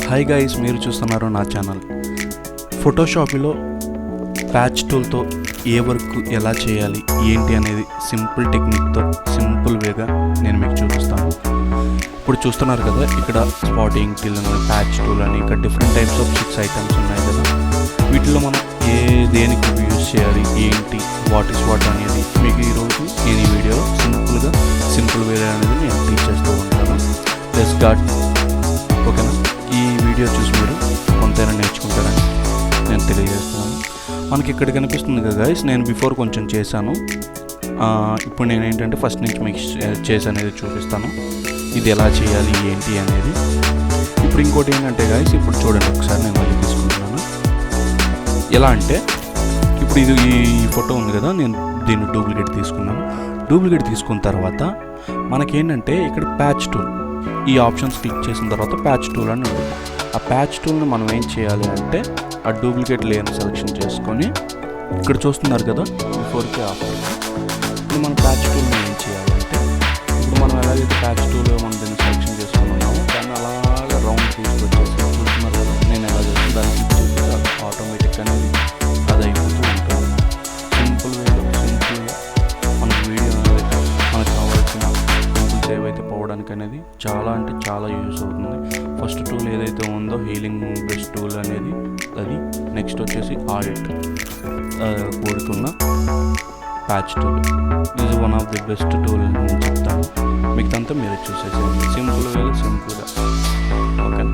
Hi guys, మీరు చూస్తున్నారు నా ఛానల్. ఫోటోషాప్లో ప్యాచ్ టూల్తో ఏ వర్క్ ఎలా చేయాలి ఏంటి అనేది సింపుల్ టెక్నిక్తో సింపుల్ వేగా నేను మీకు చూపిస్తాను. ఇప్పుడు చూస్తున్నారు కదా, ఇక్కడ స్పాటింగ్ టిల్ అని, ప్యాచ్ టూల్ అని, ఇక్కడ డిఫరెంట్ టైప్స్ ఆఫ్ 6 ఐటమ్స్ ఉన్నాయి కదా. వీటిలో మనం దేనికి యూజ్ చేయాలి, ఏంటి, వాట్ ఈస్ వాట్ అనేది మీకు ఈరోజు నేను ఈ వీడియోలో సింపుల్ వే అనేది నేను టీచ్ చేస్తూ ఉంటాను. Let's start. ఓకేనా? ఈ వీడియో చూసి మీరు కొంతైనా నేర్చుకుంటారని నేను తెలియజేస్తున్నాను. మనకి ఇక్కడ కనిపిస్తుంది కదా గైస్, నేను బిఫోర్ కొంచెం చేశాను. ఇప్పుడు నేను ఏంటంటే ఫస్ట్ నుంచి మీకు చేసి అనేది చూపిస్తాను, ఇది ఎలా చేయాలి ఏంటి అనేది. ఇప్పుడు ఇంకోటి ఏంటంటే గైస్, ఇప్పుడు చూడండి ఒకసారి నేను మళ్ళీ తీసుకుంటున్నాను. ఎలా అంటే ఇప్పుడు ఇది ఈ ఫోటో ఉంది కదా, నేను దీన్ని డూప్లికేట్ తీసుకున్నాను. డూప్లికేట్ తీసుకున్న తర్వాత మనకేంటంటే ఇక్కడ ప్యాచ్ టూల్, ఈ ఆప్షన్స్ క్లిక్ చేసిన తర్వాత ప్యాచ్ టూల్ అని ఉంటుంది. ఆ ప్యాచ్ టూల్ని మనం ఏం చేయాలి అంటే ఆ డూప్లికేట్ లేయర్ని సెలెక్షన్ చేసుకొని ఇక్కడ చూస్తున్నారు కదా బిఫోర్కి ఆఫ్టర్కి. ఇప్పుడు మనం ప్యాచ్ టూల్ని ఏం చేయాలంటే, ఇప్పుడు మనం ఎలాగైతే ప్యాచ్ టూల్ మనం దీన్ని సెలెక్షన్ చేసుకున్నామో దాన్ని అలాగా రౌండ్ తీసుకొచ్చేసి చూస్తున్నారు కదా, నేను ఎలా చేస్తాను దాన్ని క్లిక్ చేసి ఆటోమేటిక్ అనేది అది అయిపోతూ ఉంటుంది. సింపుల్గా మనకు వీడియో అనేది మనకు కావాల్సిన పింపుల్స్ ఏవైతే పోవడానికి అనేది చాలా అంటే చాలా యూజ్ అవుతుంది. ఫస్ట్ టూల్ ఏదైతే ఉందో హీలింగ్ బ్రష్ టూల్ అనేది అది. నెక్స్ట్ వచ్చేసి ఆడిట్ కూడుకున్న ప్యాచ్ టూల్. ఇది one of the best tool నేను చెప్తాను. మిగతాంతా మీరు చూసేసేయండి సింపుల్గా. ఓకే.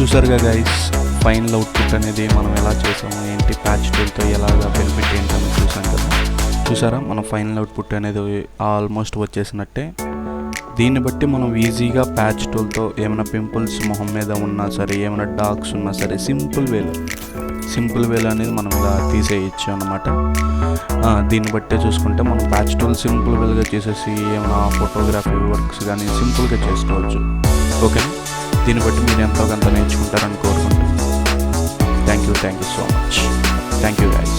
చూసారుగా గైస్, ఫైనల్ అవుట్పుట్ అనేది మనం ఎలా చేసాము ఏంటి, ప్యాచ్ టూల్తో ఎలాగా బెనిఫిట్ ఏంటని చూసాం కదా. చూసారా, మన ఫైనల్ అవుట్పుట్ అనేది ఆల్మోస్ట్ వచ్చేసినట్టే. దీన్ని బట్టి మనం ఈజీగా ప్యాచ్ టూల్తో ఏమైనా పింపుల్స్ మొహం మీద ఉన్నా సరే, ఏమైనా డార్క్స్ ఉన్నా సరే సింపుల్ వేలో అనేది మనం ఇలా తీసేయచ్చు అన్నమాట. దీన్ని బట్టే చూసుకుంటే మనం ప్యాచ్ టూల్ సింపుల్ వేగా చేసేసి ఏమైనా ఫోటోగ్రఫీ వర్క్స్ కానీ సింపుల్గా చేసుకోవచ్చు. ఓకేనా, దీన్ని బట్టి మీరు ఎంతో కొంత నేర్చుకుంటారని కోరుకుంటున్నాను. Thank you so much. Thank you guys.